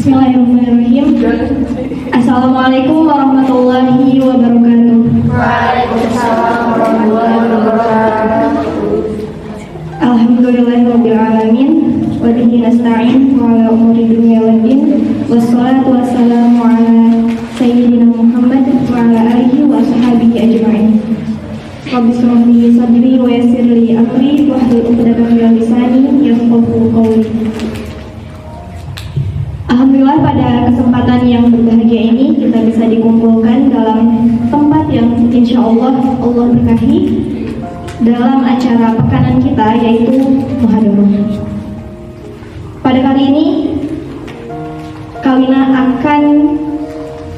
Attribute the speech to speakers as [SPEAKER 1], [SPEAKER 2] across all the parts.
[SPEAKER 1] Bismillahirrahmanirrahim. Assalamualaikum warahmatullahi wabarakatuh.
[SPEAKER 2] Waalaikumsalam warahmatullahi wabarakatuh.
[SPEAKER 1] Alhamdulillahirabbil alamin wa bihi nasta'in wa ala umuri dunya waddin. Wassalatu wassalamu ala sayyidina Muhammad wa ala alihi wa ashabihi ajma'in. Rabbi shrah li sadri wa yassir li amri wahlul 'uqdatam min lisani yafqahu qawli. Alhamdulillah pada kesempatan yang berbahagia ini kita bisa dikumpulkan dalam tempat yang insya Allah berkahi dalam acara pekanan kita, yaitu Muhadharah. Pada kali ini Kalina akan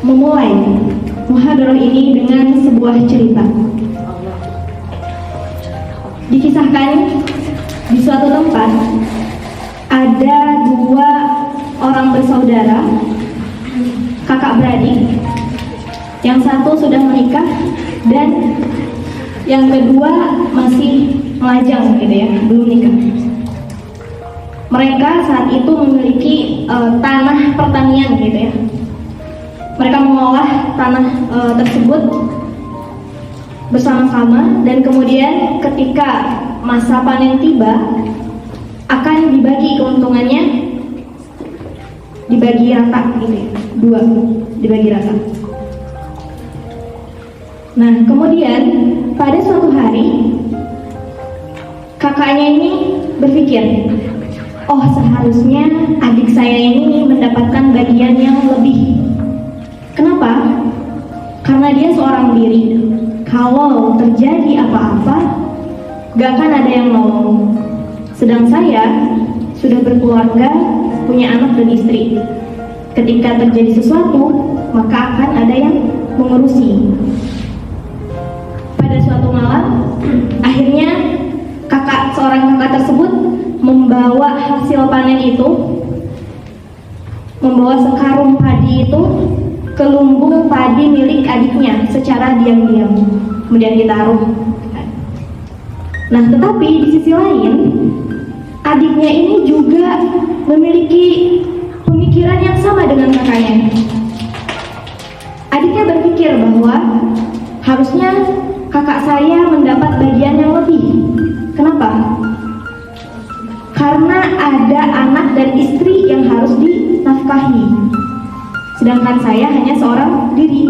[SPEAKER 1] memulai Muhadharah ini dengan sebuah cerita. Dikisahkan di suatu tempat ada dua orang bersaudara, kakak beradik. Yang satu sudah menikah dan yang kedua masih melajang gitu ya, belum nikah. Mereka saat itu memiliki tanah pertanian gitu ya. Mereka mengolah tanah tersebut bersama-sama, dan kemudian ketika masa panen tiba akan dibagi keuntungannya, dibagi rata gitu ya, dua dibagi rata. Nah kemudian pada suatu hari kakaknya ini berpikir, oh seharusnya adik saya ini mendapatkan bagian yang lebih. Kenapa? Karena dia seorang diri. Kalau terjadi apa-apa gak akan ada yang nolong. Sedang saya sudah berkeluarga, punya anak dan istri. Ketika terjadi sesuatu, maka akan ada yang mengurusi. Pada suatu malam, akhirnya seorang kakak tersebut membawa hasil panen itu, membawa sekarung padi itu ke lumbung padi milik adiknya secara diam-diam, kemudian ditaruh. Nah, tetapi di sisi lain, adiknya ini juga memiliki pemikiran yang sama dengan kakaknya. Adiknya berpikir bahwa harusnya kakak saya mendapat bagian yang lebih. Kenapa? Karena ada anak dan istri yang harus dinafkahi, sedangkan saya hanya seorang diri.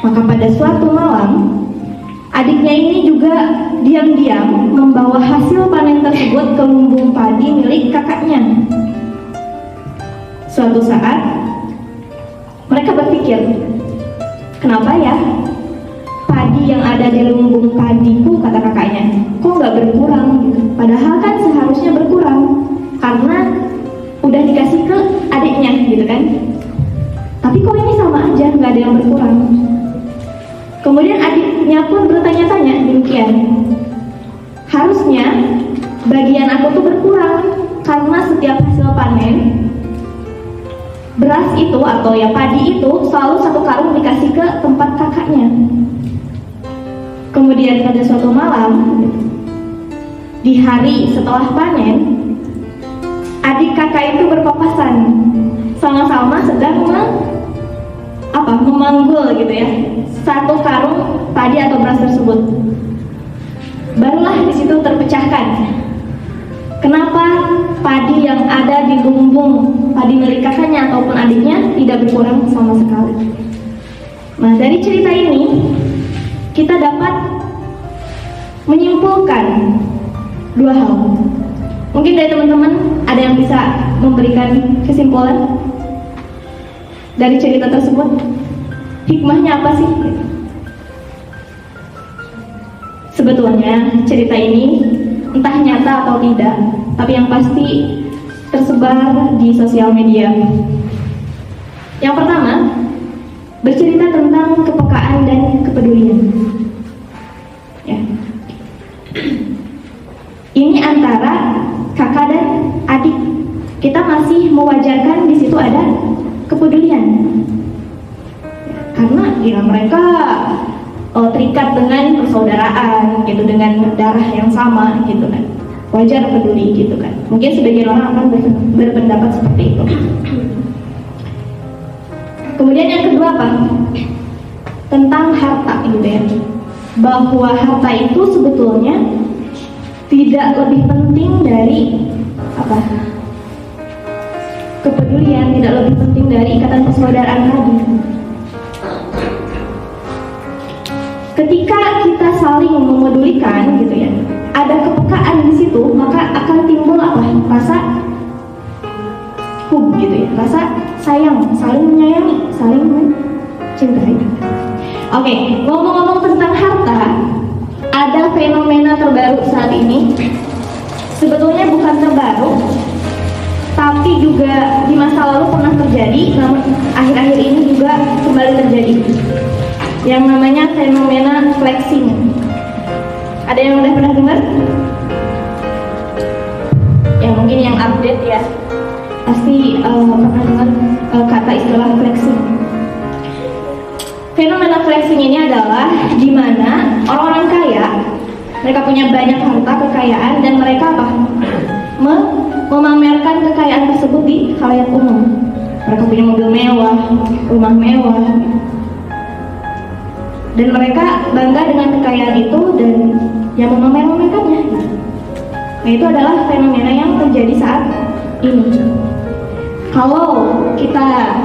[SPEAKER 1] Maka pada suatu malam, adiknya ini juga diam-diam membawa hasil panen tersebut ke lumbung padi milik kakaknya. Suatu saat mereka berpikir, kenapa ya padi yang ada di lumbung padiku, kata kakaknya, kok nggak berkurang? Padahal kan seharusnya berkurang karena udah dikasih ke adiknya gitu kan. Tapi kok ini sama aja, nggak ada yang berkurang. Kemudian adiknya pun bertanya-tanya demikian, harusnya bagian aku tuh berkurang karena setiap hasil panen beras itu atau ya padi itu selalu satu karung dikasih ke tempat kakaknya. Kemudian pada suatu malam, di hari setelah panen, adik kakak itu berpapasan, sama-sama sedang memanggul gitu ya, satu karung padi atau beras tersebut. Barulah di situ terpecahkan, kenapa padi yang ada di lumbung padi milik kakaknya ataupun adiknya tidak berkurang sama sekali. Nah, dari cerita ini kita dapat menyimpulkan dua hal. Mungkin dari teman-teman ada yang bisa memberikan kesimpulan dari cerita tersebut? Hikmahnya apa sih? Sebetulnya cerita ini entah nyata atau tidak, tapi yang pasti tersebar di sosial media. Yang pertama, bercerita tentang kepekaan dan kepedulian. Ya. Ini antara kakak dan adik. Kita masih mewajarkan di situ ada kepedulian. Karena ya, mereka terikat dengan persaudaraan gitu, dengan darah yang sama gitu kan. Wajar peduli gitu kan. Mungkin sebagian orang akan berpendapat seperti itu. Kemudian yang kedua apa? Tentang harta gitu ya. Bahwa harta itu sebetulnya tidak lebih penting dari apa? Kepedulian, tidak lebih penting dari ikatan persaudaraan tadi. Ketika kita saling memedulikan gitu ya, ada kepekaan di situ, maka akan timbul apa? Rasa hub gitu ya, rasa sayang, saling menyayangi, saling mencintai. Oke, ngomong-ngomong tentang harta, ada fenomena terbaru saat ini. Sebetulnya bukan terbaru, tapi juga di masa lalu pernah terjadi, namun akhir-akhir ini juga kembali terjadi. Yang namanya fenomena flexing. Ada yang udah pernah dengar? Ya mungkin yang update ya, pasti pernah dengar kata istilah flexing. Fenomena flexing ini adalah di mana orang-orang kaya, mereka punya banyak harta kekayaan dan mereka apa? Memamerkan kekayaan tersebut di khalayak umum. Mereka punya mobil mewah, rumah mewah, dan mereka bangga dengan kekayaan itu dan yang memamerkannya. Nah, itu adalah fenomena yang terjadi saat ini. Kalau kita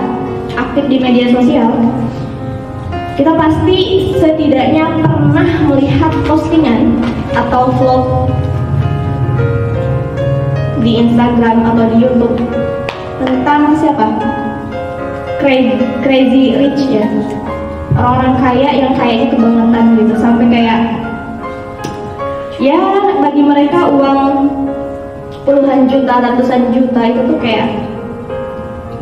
[SPEAKER 1] aktif di media sosial, kita pasti setidaknya pernah melihat postingan atau vlog di Instagram atau di YouTube tentang siapa? Crazy Rich ya. Orang-orang kaya yang kayaknya kebangetan gitu, sampai kayak ya bagi mereka uang puluhan juta, ratusan juta itu tuh kayak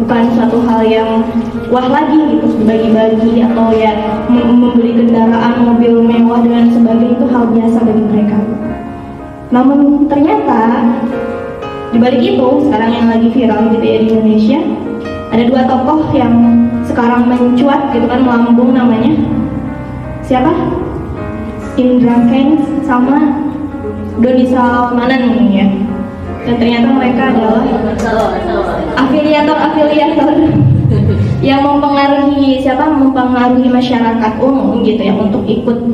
[SPEAKER 1] bukan suatu hal yang wah lagi gitu, bagi-bagi atau ya membeli kendaraan, mobil mewah dan sebagainya itu hal biasa bagi mereka. Namun ternyata di balik itu sekarang yang lagi viral gitu ya di Indonesia, ada dua tokoh yang sekarang mencuat gitu kan, melambung namanya. Siapa? Indra Kents sama Doni Salmanan ya. Dan ternyata mereka adalah afiliator yang mempengaruhi siapa? Mempengaruhi masyarakat umum gitu ya untuk ikut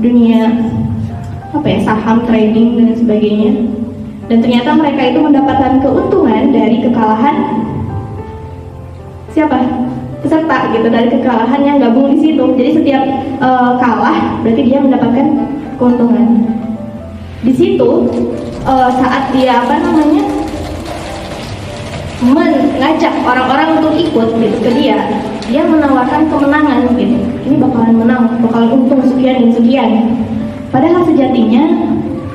[SPEAKER 1] dunia saham, trading dan sebagainya. Dan ternyata mereka itu mendapatkan keuntungan dari kekalahan siapa? Peserta gitu, dari kekalahan yang gabung di situ. Jadi setiap kalah berarti dia mendapatkan keuntungan. Di situ saat dia mengajak orang-orang untuk ikut gitu ke dia menawarkan kemenangan gitu. Ini bakalan menang, bakalan untung sekian dan sekian. Padahal sejatinya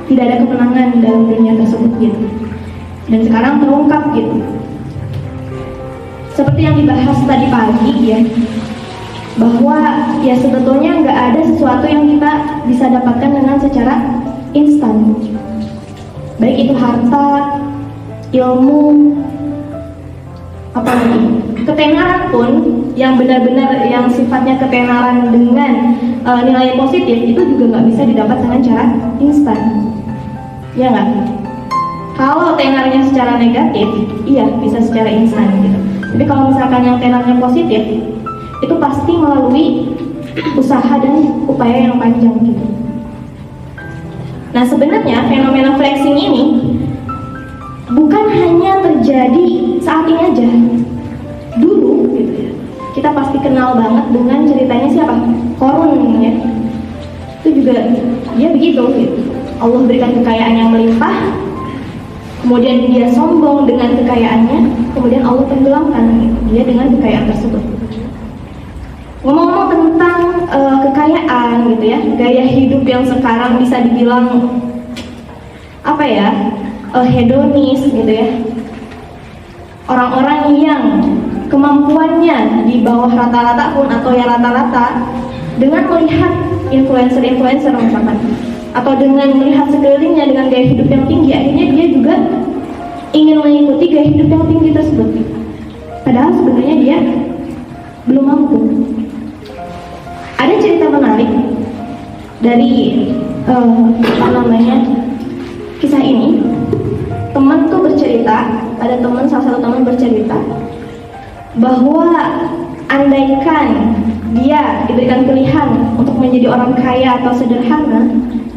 [SPEAKER 1] tidak ada kemenangan dalam dunia tersebut gitu. Dan sekarang terungkap gitu. Seperti yang dibahas tadi pagi ya, bahwa ya sebetulnya nggak ada sesuatu yang kita bisa dapatkan dengan secara instan. Baik itu harta, ilmu, apalagi ketenaran pun yang benar-benar yang sifatnya ketenaran dengan nilai positif itu juga nggak bisa didapat dengan cara instan. Ya nggak? Kalau tenarnya secara negatif, iya bisa secara instan gitu. Tapi kalau misalkan yang tenarnya positif, itu pasti melalui usaha dan upaya yang panjang gitu. Nah sebenarnya fenomena flexing ini bukan hanya terjadi saat ini aja. Dulu gitu ya, kita pasti kenal banget dengan ceritanya siapa? Korun ya. Itu juga dia begitu gitu. Allah berikan kekayaan yang melimpah, kemudian dia sombong dengan kekayaannya, kemudian Allah tenggelamkan dia dengan kekayaan tersebut. Ngomong-ngomong tentang kekayaan gitu ya, gaya hidup yang sekarang bisa dibilang hedonis gitu ya. Orang-orang yang kemampuannya di bawah rata-rata pun atau ya rata-rata, dengan melihat influencer-influencer misalkan, atau dengan melihat sekelilingnya dengan gaya hidup yang tinggi, akhirnya dia juga ingin mengikuti gaya hidup yang tinggi tersebut. Padahal sebenarnya dia belum mampu. Ada cerita menarik dari kisah ini. Teman tuh bercerita, ada salah satu teman bercerita bahwa andaikan dia diberikan pilihan untuk menjadi orang kaya atau sederhana,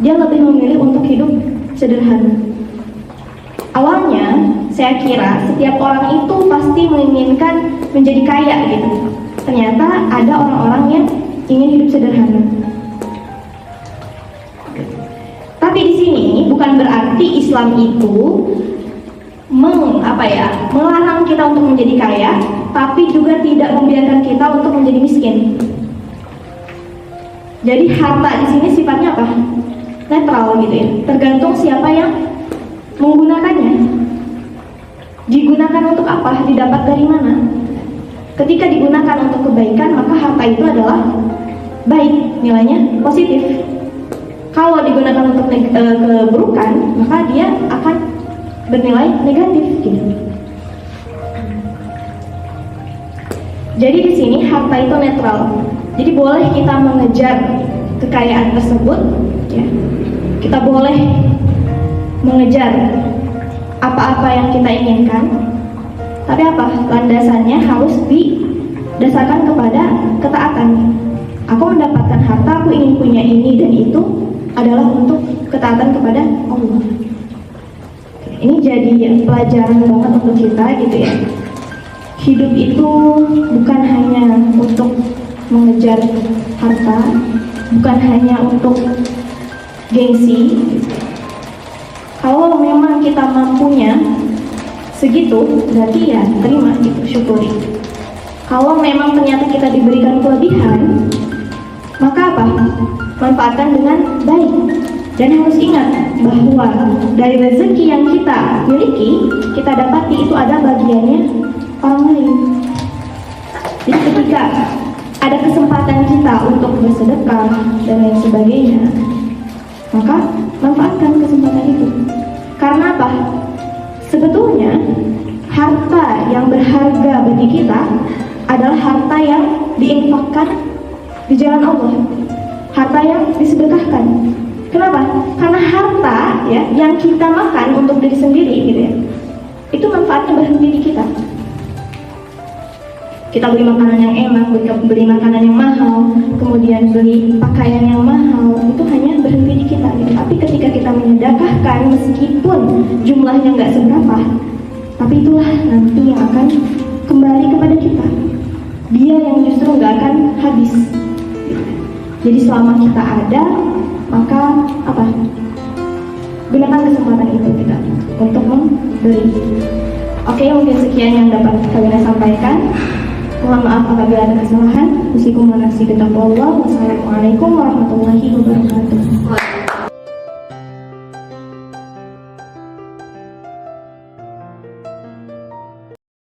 [SPEAKER 1] dia lebih memilih untuk hidup sederhana. Awalnya saya kira setiap orang itu pasti menginginkan menjadi kaya gitu. Ternyata ada orang-orang yang ingin hidup sederhana. Tapi di sini bukan berarti Islam itu melarang kita untuk menjadi kaya, tapi juga tidak membiarkan kita untuk menjadi miskin. Jadi harta di sini sifatnya apa? Netral gitu ya. Tergantung siapa yang menggunakannya. Digunakan untuk apa? Didapat dari mana? Ketika digunakan untuk kebaikan, maka harta itu adalah baik, nilainya positif. Kalau digunakan untuk keburukan, maka dia akan bernilai negatif gitu. Jadi di sini harta itu netral. Jadi boleh kita mengejar kekayaan tersebut, ya. Kita boleh mengejar apa-apa yang kita inginkan. Tapi apa? Landasannya harus didasarkan kepada ketaatan. Aku mendapatkan harta, aku ingin punya ini dan itu adalah untuk ketaatan kepada Allah. Ini jadi pelajaran banget untuk kita gitu ya. Hidup itu bukan hanya untuk mengejar harta, bukan hanya untuk gengsi. Kalau memang kita mampunya segitu, berarti ya terima gitu, syukuri. Kalau memang ternyata kita diberikan kelebihan, maka apa? Manfaatkan dengan baik. Dan harus ingat bahwa dari rezeki yang kita miliki, kita dapati itu ada bagiannya orang lain. Jadi ketika ada kesempatan kita untuk bersedekah dan lain sebagainya, maka manfaatkan kesempatan itu. Karena apa? Sebetulnya harta yang berharga bagi kita adalah harta yang diinfakkan di jalan Allah, harta yang disedekahkan. Kenapa? Karena harta ya yang kita makan untuk diri sendiri gitu ya, itu manfaatnya berhenti di kita. Kita beli makanan yang enak, beli makanan yang mahal, kemudian beli pakaian yang mahal, itu hanya berhenti di kita gitu. Tapi ketika kita menyedekahkan, meskipun jumlahnya nggak seberapa, tapi itulah nanti yang akan kembali kepada kita. Dia yang justru nggak akan habis. Jadi selama kita ada, maka apa? Gunakan kesempatan itu kita untuk memberi. Oke, mungkin sekian yang dapat kami sampaikan. Mohon maaf apabila ada kesalahan. Wassalamualaikum warahmatullahi wabarakatuh.